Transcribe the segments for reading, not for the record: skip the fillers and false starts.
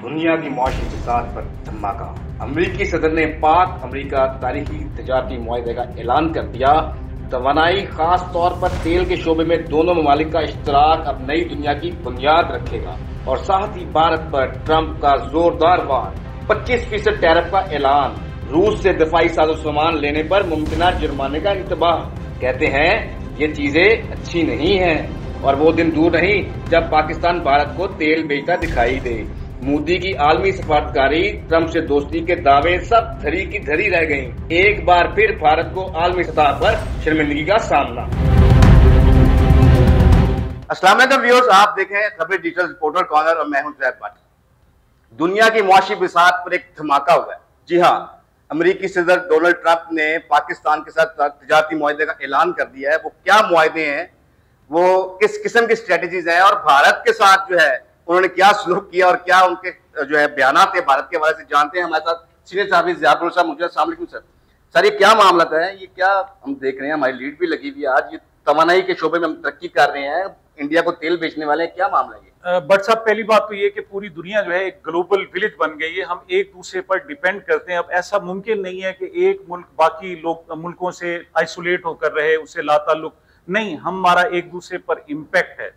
दुनिया की मौशी फिसाद पर धमाका। अमरीकी सदर ने पाक अमरीका तारीखी तजारती मुआहदे का ऐलान कर दिया। तवानाई, खास तौर पर तेल के शोबे में दोनों ममालिक का इश्तराक अब नई दुनिया की बुनियाद रखेगा। और साथ ही भारत पर ट्रंप का जोरदार वार, 25% टैरिफ का ऐलान, रूस से दफाई साजो-सामान लेने पर मुमकिना जुर्माने का इंतबाह। कहते हैं ये चीजें अच्छी नहीं हैं और वो दिन दूर नहीं जब पाकिस्तान भारत को तेल बेचता दिखाई दे। मोदी की आलमी सफारतकारी, ट्रंप से दोस्ती के दावे सब धरी की धरी रह गईं। एक बार फिर भारत को आलमी सतह पर शर्मिंदगी का सामना। अस्सलाम वालेकुम व्यूअर्स, आप देखें खबर डिजिटल रिपोर्टर कॉर्नर और मैं हूं जैद भट्ट। दुनिया की मुआशी बिसात पर एक धमाका हुआ है। जी हां, अमेरिकी सदर डोनाल्ड ट्रंप ने पाकिस्तान के साथ तजारती मुआहदे का ऐलान कर दिया है। वो क्या मुआहदे हैं, वो किस किस्म की स्ट्रेटजीज हैं और भारत के साथ जो है उन्होंने क्या सलूक किया और क्या उनके जो है बयानात है भारत के हवाले से जानते हैं। हमारे साथ सीनियर साहब ज़ियाउर साहब मौजूद हैं। अस्सलाम वालेकुम सर। ये क्या मामला है, ये क्या हम देख रहे हैं, हमारी लीड भी लगी हुई है आज, ये तवानाई के शोबे में हम तरक्की कर रहे हैं, इंडिया को तेल बेचने वाले हैं, क्या मामला है? बट साहब, पहली बात तो ये कि पूरी दुनिया जो है एक ग्लोबल विलेज बन गई है। हम एक दूसरे पर डिपेंड करते हैं। अब ऐसा मुमकिन नहीं है कि एक मुल्क बाकी मुल्कों से आइसोलेट होकर रहे, उससे लाताल्लुक नहीं। हमारा एक दूसरे पर इम्पैक्ट है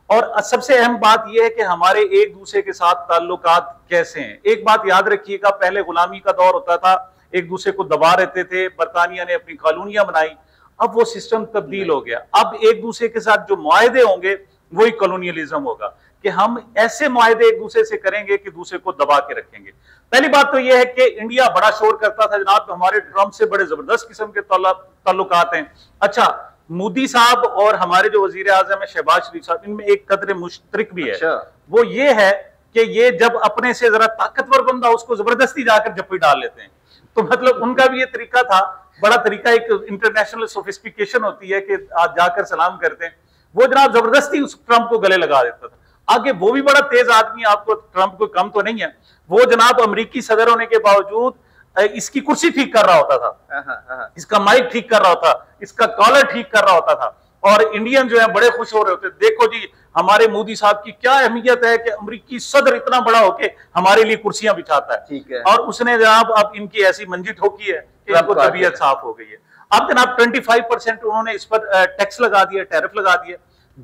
और सबसे अहम बात यह है कि हमारे एक दूसरे के साथ ताल्लुकात कैसे हैं। एक बात याद रखिएगा, पहले गुलामी का दौर होता था, एक दूसरे को दबा रहते थे, बरतानिया ने अपनी कॉलोनियां बनाई, अब वो सिस्टम तब्दील हो गया। अब एक दूसरे के साथ जो मुआहदे होंगे वही कॉलोनियलिज्म होगा कि हम ऐसे मुआहदे एक दूसरे से करेंगे कि दूसरे को दबा के रखेंगे। पहली बात तो यह है कि इंडिया बड़ा शोर करता था जनाब, हमारे ट्रंप से बड़े जबरदस्त किस्म के ताल्लुकात हैं। अच्छा, मोदी साहब और हमारे जो वजीर आजम है शहबाज शरीफ साहब, इनमें एक कदर मुश्तरक भी है। वो ये है कि ये जब अपने से जरा ताकतवर बंदा उसको जबरदस्ती जाकर जप्पी डाल लेते हैं। तो मतलब उनका भी ये तरीका था, बड़ा तरीका, एक इंटरनेशनल सोफिस्टिकेशन होती है कि आप जाकर सलाम करते हैं। वो जनाब जबरदस्ती उस ट्रंप को गले लगा देता था। आगे वो भी बड़ा तेज आदमी, आपको ट्रंप को कम तो नहीं है। वो जनाब अमेरिकी सदर होने के बावजूद इसकी कुर्सी ठीक कर रहा होता था, इसका माइक ठीक कर रहा होता, इसका कॉलर ठीक कर रहा होता था और इंडियन जो है बड़े खुश हो रहे होते। देखो जी, हमारे मोदी साहब की क्या अहमियत है कि अमेरिकी सदर इतना बड़ा होके हमारे लिए कुर्सियां बिछाता है। ठीक है। और उसने जनाब अब इनकी ऐसी मंजी ठोकी है कि इनको तबीयत साफ हो गई है। अब जनाब 25% उन्होंने इस पर टैक्स लगा दिया, टैरिफ लगा दिया।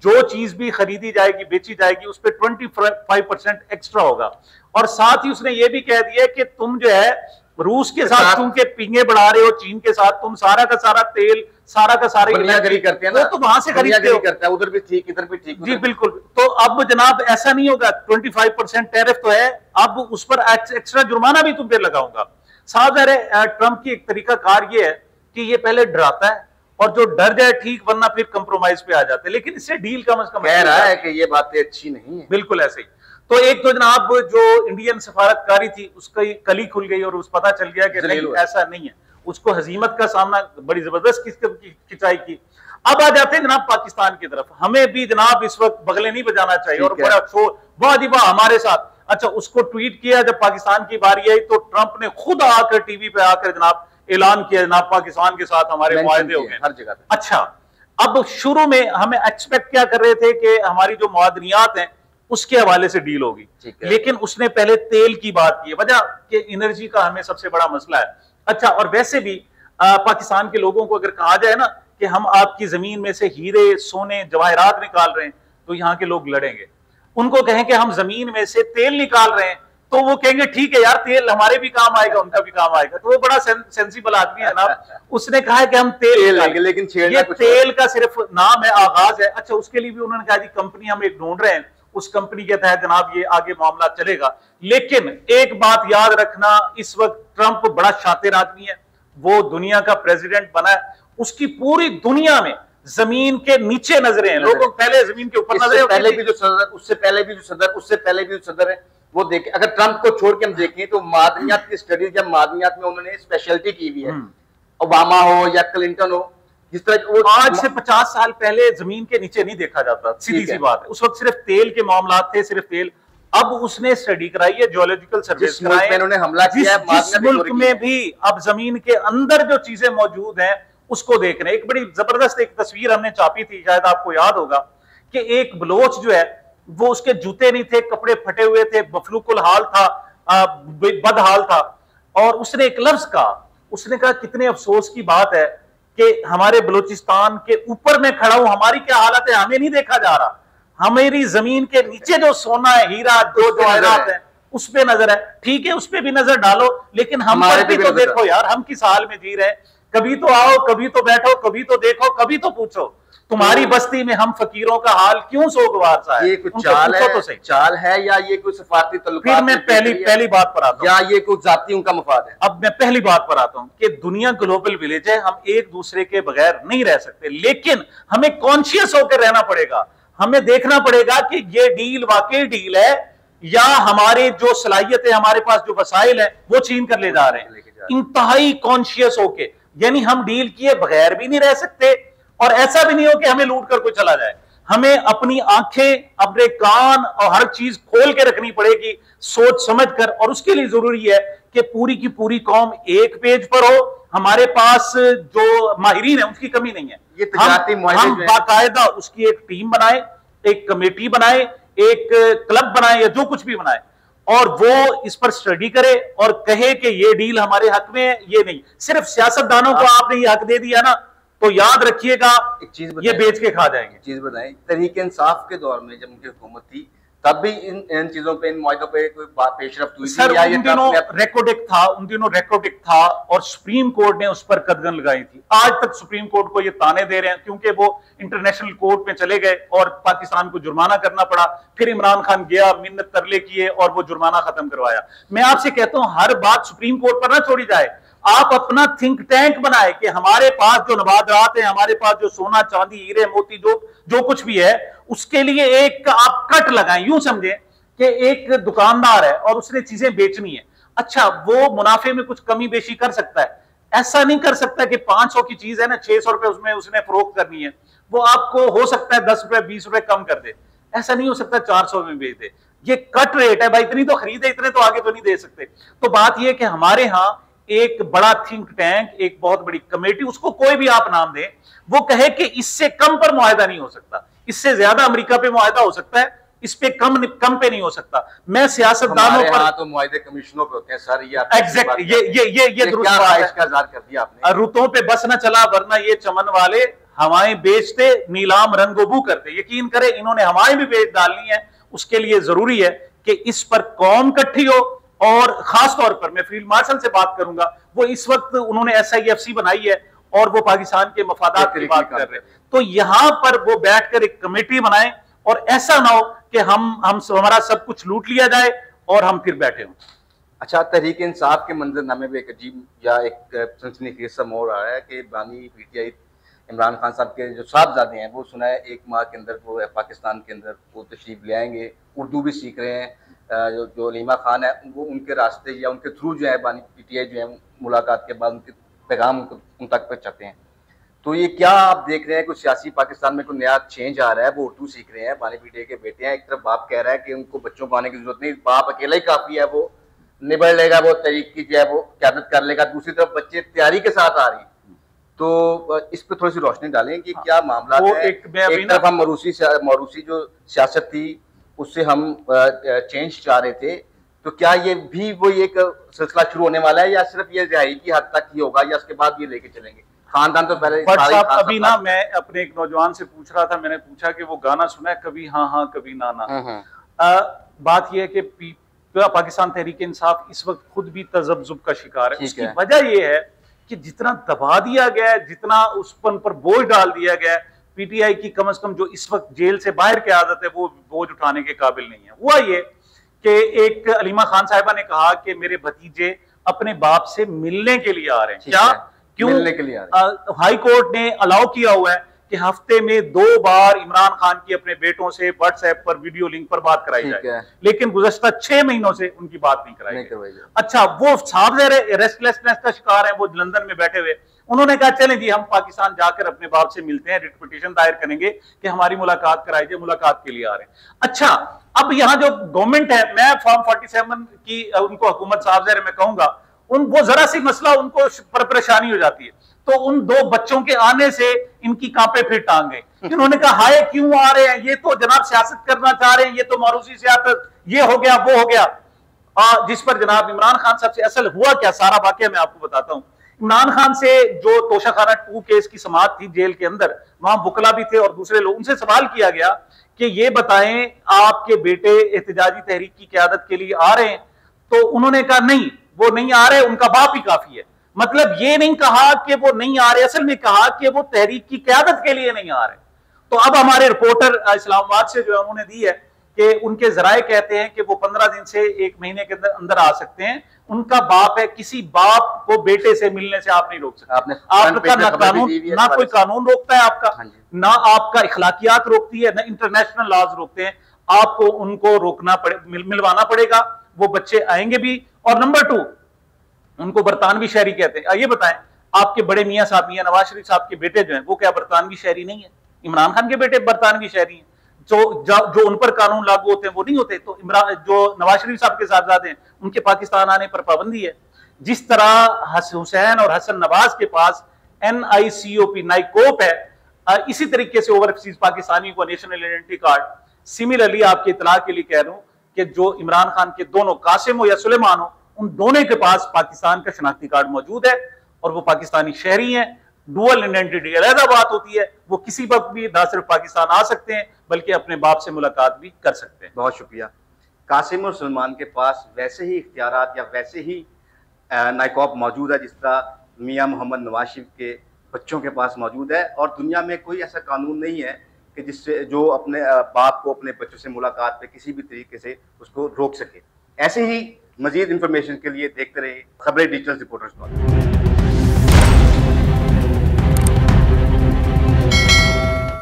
जो चीज भी खरीदी जाएगी, बेची जाएगी, उस पर 25% एक्स्ट्रा होगा। और साथ ही उसने ये भी कह दिया कि तुम जो है रूस के साथ चूंकि पिंगे बढ़ा रहे हो, चीन के साथ तुम सारा का सारा तेल, सारा का सारा करते हैं ना, तो वहां से खरीदते हो, करता है, उधर भी ठीक इधर भी ठीक। जी बिल्कुल। तो अब जनाब ऐसा नहीं होगा, 25% टैरिफ तो है, अब उस पर एक्स्ट्रा जुर्माना भी तुम पे लगाऊंगा। साहब ट्रंप की एक तरीका कार ये है कि ये पहले डराता है और जो डर जाए ठीक, वरना फिर कंप्रोमाइज पे आ जाते हैं। लेकिन इससे डील कम से कम कह रहा है कि ये बातें अच्छी नहीं है। बिल्कुल ऐसे ही। तो एक तो जनाब जो इंडियन सफारतकारी थी उसकी कली खुल गई और उस पता चल गया कि नहीं, ऐसा नहीं है। उसको हजीमत का सामना बड़ी जबरदस्त खिंचाई की। अब आ जाते हैं जनाब पाकिस्तान की तरफ। हमें भी जनाब इस वक्त बगले नहीं बजाना चाहिए और बड़ा शोर, वाह जी वाह हमारे साथ। अच्छा, उसको ट्वीट किया जब पाकिस्तान की बारी आई तो ट्रंप ने खुद आकर टीवी पे आकर जनाब ऐलान किया, जनाब पाकिस्तान के साथ हमारे मुआहदे हो गए हर जगह। अच्छा, अब शुरू में हमें एक्सपेक्ट क्या कर रहे थे कि हमारी जो मुआदनियात हैं उसके हवाले से डील होगी, लेकिन उसने पहले तेल की बात की, वजह कि एनर्जी का हमें सबसे बड़ा मसला है। अच्छा, और वैसे भी पाकिस्तान के लोगों को अगर कहा जाए ना कि हम आपकी जमीन में से हीरे, सोने, जवाहरात निकाल रहे हैं, तो यहाँ के लोग लड़ेंगे। उनको कहें कि हम जमीन में से तेल निकाल रहे हैं, तो वो कहेंगे ठीक है यार, तेल हमारे भी काम आएगा, उनका भी काम आएगा। तो वो बड़ा सेंसिबल आदमी है ना, उसने कहा है कि हम तेल लेंगे, लेकिन ये तेल का सिर्फ नाम है, आगाज है। अच्छा, उसके लिए भी उन्होंने कहा जी कंपनी हम एक ढूंढ रहे हैं, उस कंपनी के तहत जनाब ये आगे मामला चलेगा। लेकिन एक बात याद रखना, इस वक्त ट्रंप बड़ा शातिर आदमी है, वो दुनिया का प्रेसिडेंट बना है, उसकी पूरी दुनिया में जमीन के नीचे नजरें हैं, लोगों पहले जमीन के ऊपर नजरें। पहले भी जो सदर, उससे पहले भी जो सदर, उससे पहले भी जो सदर है वो देखें। अगर ट्रंप को छोड़ के हम देखें तो मादनियात की स्टडीज या मादनियात में उन्होंने स्पेशलिटी की हुई है। ओबामा हो या क्लिंटन हो, जिस तरह आज से 50 साल पहले जमीन के नीचे नहीं देखा जाता, सीधी सी बात है। उस वक्त सिर्फ तेल के मामला थे, सिर्फ तेल। अब उसने स्टडी कराई है, जियोलॉजिकल सर्वेस कराई है, उन्होंने हमला किया है, जिस मुल्क में भी अब जमीन के अंदर जो चीजें मौजूद हैं उसको देख रहे हैं। एक बड़ी जबरदस्त एक तस्वीर हमने छापी थी, शायद आपको याद होगा, कि एक बलोच जो है वो उसके जूते नहीं थे, कपड़े फटे हुए थे, मफलूकुल हाल था, बदहाल था। और उसने एक लफ्ज कहा, उसने कहा कितने अफसोस की बात है कि हमारे बलूचिस्तान के ऊपर मैं खड़ा हूं, हमारी क्या हालत है हमें नहीं देखा जा रहा, हमारी जमीन के नीचे जो सोना है, हीरा, जो जवाहरात है, उस पे नजर है। ठीक है, उस पे भी नजर डालो, लेकिन हम पर भी तो देखो यार, हम किस हाल में जी रहे हैं। कभी तो आओ, कभी तो बैठो, कभी तो देखो, कभी तो पूछो तुम्हारी बस्ती में हम फकीरों का हाल क्यों सोगवार सा है। ये कुछ चाल है, तो सही चाल है या ये कुछ सफारती तल्लुकात? फिर मैं पहली बात पर आता हूं, या ये कुछ जाती उनका मफाद है? अब मैं पहली बात पर आता हूं कि दुनिया ग्लोबल विलेज है, हम एक दूसरे के बगैर नहीं रह सकते, लेकिन हमें कॉन्शियस होकर रहना पड़ेगा। हमें देखना पड़ेगा कि ये डील वाकई डील है या हमारे जो सलाहियत है, हमारे पास जो वसाइल है, वो छीन कर ले जा रहे हैं। इंतहाई कॉन्शियस होके, यानी हम डील किए बगैर भी नहीं रह सकते, और ऐसा भी नहीं हो कि हमें लूट कर कोई चला जाए। हमें अपनी आंखें, अपने कान और हर चीज खोल के रखनी पड़ेगी, सोच समझ कर। और उसके लिए जरूरी है कि पूरी की पूरी कौम एक पेज पर हो। हमारे पास जो माहिरीन है उसकी कमी नहीं है। ये तजारती हम बाकायदा उसकी एक टीम बनाए, एक कमेटी बनाए, एक क्लब बनाए, या जो कुछ भी बनाए, और वो इस पर स्टडी करे और कहे कि ये डील हमारे हक में है, ये नहीं। सिर्फ सियासतदानों को आपने ये हक दे दिया ना, तो याद रखिएगा एक चीज ये बेच के खा जाएंगे। चीज बताएं, तहरीक इंसाफ के दौर में जब उनकी हुकूमत थी, तब भी इन चीजों पे, इन मुआहदों पे कोई पेशरफ्त हुई सर? थी या उन दिनों रेकॉर्डिक था और सुप्रीम कोर्ट ने उस पर कदगन लगाई थी। आज तक सुप्रीम कोर्ट को ये ताने दे रहे हैं क्योंकि वो इंटरनेशनल कोर्ट में चले गए और पाकिस्तान को जुर्माना करना पड़ा। फिर इमरान खान गया, मिन्नत तरले किए और वो जुर्माना खत्म करवाया। मैं आपसे कहता हूं हर बात सुप्रीम कोर्ट पर ना छोड़ी जाए। आप अपना थिंक टैंक बनाए कि हमारे पास जो नवादरात हैं, हमारे पास जो सोना चांदी हीरे मोती जो कुछ भी है, उसके लिए एक आप कट लगाएं। यूं समझे कि एक दुकानदार है और उसने चीजें बेचनी है, अच्छा वो मुनाफे में कुछ कमी बेशी कर सकता है। ऐसा नहीं कर सकता कि 500 की चीज है ना, 600 रुपए उसमें उसने फरोख्त करनी है, वो आपको हो सकता है 10 रुपए 20 रुपए कम कर दे। ऐसा नहीं हो सकता 400 में बेच दे। ये कट रेट है भाई, इतनी तो खरीदे, इतने तो आगे तो नहीं दे सकते। तो बात यह कि हमारे यहां एक बड़ा थिंक टैंक, एक बहुत बड़ी कमेटी, उसको कोई भी आप नाम दें, वो कहे कि इससे कम पर मुआहदा नहीं हो सकता, इससे ज्यादा अमेरिका पे मुआहदा हो सकता है, इस पे कम पे नहीं हो सकता। मैं सियासतदानों पर तो मुआहदे कमीशनों पे होते हैं सर, ये एग्जैक्ट ये दुरुस्त बात है। कर दिया आपने। रुतों पे बस न चला, वरना ये चमन वाले हवाएं बेचते, नीलाम रंगोबू करते। यकीन करें इन्होंने हवाएं भी बेच डालनी है। उसके लिए जरूरी है कि इस पर कौम इकट्ठी हो, और खास तौर पर मैं फील्ड मार्शल से बात करूंगा, वो इस वक्त उन्होंने SIFC बनाई है और वो पाकिस्तान के मफादात की बात कर रहे हैं। तो यहां पर वो बैठकर एक कमेटी बनाएं, और ऐसा ना हो कि हमारा सब कुछ लूट लिया जाए और हम फिर बैठे हों। अच्छा, तहरीक इंसाफ के मंजरनामे में एक अजीब या एक सनसनीखेज सा मोड़ आ रहा है कि बानी PTI इमरान खान साहब के जो साहबजादे हैं, वो सुना है 1 माह के अंदर वो पाकिस्तान के अंदर वो तशरीफ ले आएंगे, उर्दू भी सीख रहे हैं। जो लीमा खान है वो उनके रास्ते या उनके थ्रू जो है बानी PTI जो है मुलाकात के बाद उनके पैगाम उन तक पहुँचाते हैं। तो ये क्या आप देख रहे हैं कुछ सियासी पाकिस्तान में कोई नया चेंज आ रहा है? वो उर्दू सीख रहे हैं, बानी PTI के बेटे हैं। एक तरफ बाप कह रहा है कि उनको बच्चों को आने की जरूरत नहीं, बाप अकेला ही काफी है, वो निबड़ लेगा, वो तरीक की जो है वो क्यादत कर लेगा। दूसरी तरफ बच्चे तैयारी के साथ आ रही हैं। तो इस पर थोड़ी सी रोशनी डालें कि क्या मामला है। एक तरफ हम मरूसी जो सियासत थी उससे हम चेंज चाह रहे थे, तो क्या ये भी वही एक सिलसिला शुरू होने वाला है, या सिर्फ ये रिहाई की हद तक ही होगा, या उसके बाद ये लेके चलेंगे? खानदान तो पहले अभी ना, मैं अपने एक नौजवान से पूछ रहा था, मैंने पूछा कि वो गाना सुना है कभी हाँ हाँ कभी ना ना। बात यह है कि पाकिस्तान तहरीक इंसाफ इस वक्त खुद भी तजब्जुब का शिकार है। उसकी वजह यह है कि जितना दबा दिया गया है, जितना उस पर बोझ डाल दिया गया है, PTI की कम से कम जो इस वक्त जेल से बाहर की आदत है, वो बोझ उठाने के काबिल नहीं है। हुआ ये कि एक अलीमा खान साहिबा ने कहा कि मेरे भतीजे अपने बाप से मिलने के लिए आ रहे हैं। क्या क्यों मिलने के लिए आ रहे हैं? हाई कोर्ट ने अलाउ किया हुआ है कि हफ्ते में 2 बार इमरान खान की अपने बेटों से WhatsApp पर वीडियो लिंक पर बात कराई जाए, लेकिन गुज़श्ता 6 महीनों से उनकी बात नहीं कराई गई। अच्छा, वो साहब रेस्टलेसनेस का शिकार है, वो लंदन में बैठे हुए। उन्होंने कहा चलें जी, हम पाकिस्तान जाकर अपने बाप से मिलते हैं, रिट पिटीशन दायर करेंगे कि हमारी मुलाकात कराई जाए, मुलाकात के लिए आ रहे हैं। अच्छा, अब यहाँ जो गवर्नमेंट है, मैं फॉर्म 47 की उनको हुकूमत साहब मैं कहूंगा, वो जरा सी मसला उनको परेशानी हो जाती है, तो उन 2 बच्चों के आने से इनकी कांपे फिर टांग गई। जिन्होंने कहा हाय क्यों आ रहे हैं, ये तो जनाब सियासत करना चाह रहे हैं, ये तो मारूसी सियासत, ये हो गया वो हो गया। जिस पर जनाब इमरान खान साहब से असल हुआ क्या सारा वाकया मैं आपको बताता हूं। इमरान खान से जो तोशाखाना 2 केस की समाअत थी जेल के अंदर, वहां बुकला भी थे और दूसरे लोग, उनसे सवाल किया गया कि ये बताएं आपके बेटे एहतजाजी तहरीक की क़यादत के लिए आ रहे हैं, तो उन्होंने कहा नहीं वो नहीं आ रहे, उनका बाप ही काफी है। मतलब ये नहीं कहा कि वो नहीं आ रहे, असल में कहा कि वो तहरीक की क़यादत के लिए नहीं आ रहे। तो अब हमारे रिपोर्टर इस्लामाबाद से जो उन्होंने दी है कि उनके जराए कहते हैं कि वो 15 दिन से 1 महीने के अंदर आ सकते हैं, उनका बाप है, किसी बाप को बेटे से मिलने से आप नहीं रोक सकते। आपका ना कानून, ना कोई कानून रोकता है आपका, ना आपका इखलाकियात रोकती है, ना इंटरनेशनल लॉज रोकते हैं। आपको उनको रोकना पड़े, मिलवाना पड़ेगा, वो बच्चे आएंगे भी। और नंबर 2, उनको बरतानवी शहरी कहते हैं। ये बताएं आपके बड़े मियां साहब, मियां नवाज शरीफ साहब के बेटे जो हैं वो क्या बरतानवी शहरी नहीं है? इमरान खान के बेटे बरतानवी शहरी हैं। जो उन पर कानून लागू होते हैं वो नहीं होते। तो इमरान जो नवाज शरीफ साहब के साहबजादे हैं उनके पाकिस्तान आने पर पाबंदी है। जिस तरह हुसैन और हसन नवाज के पास NICOP नाइकोप है, इसी तरीके से ओवरसीज पाकिस्तानी को नेशनल आइडेंटिटी कार्ड। सिमिलरली आपके इतला के लिए कह रहा हूं कि जो इमरान खान के दोनों कासिम हो या सुलेमान हो, उन दोनों के पास पाकिस्तान का शनाख्ती कार्ड मौजूद है और वो पाकिस्तानी शहरी हैं। डुअल आइडेंटिटी अलग बात होती है, वो किसी वक्त भी ना सिर्फ पाकिस्तान आ सकते हैं बल्कि अपने बाप से मुलाकात भी कर सकते हैं। बहुत शुक्रिया। कासिम और सलमान के पास वैसे ही इख्तियारात या वैसे ही नाइकॉब मौजूद है जिस तरह मियां मोहम्मद नवाज शरीफ के बच्चों के पास मौजूद है, और दुनिया में कोई ऐसा कानून नहीं है कि जिससे जो अपने बाप को अपने बच्चों से मुलाकात पे किसी भी तरीके से उसको रोक सके। ऐसे ही मजीद इंफॉर्मेशन के लिए देखते रहिए खबरें डिजिटल रिपोर्टर्स पर।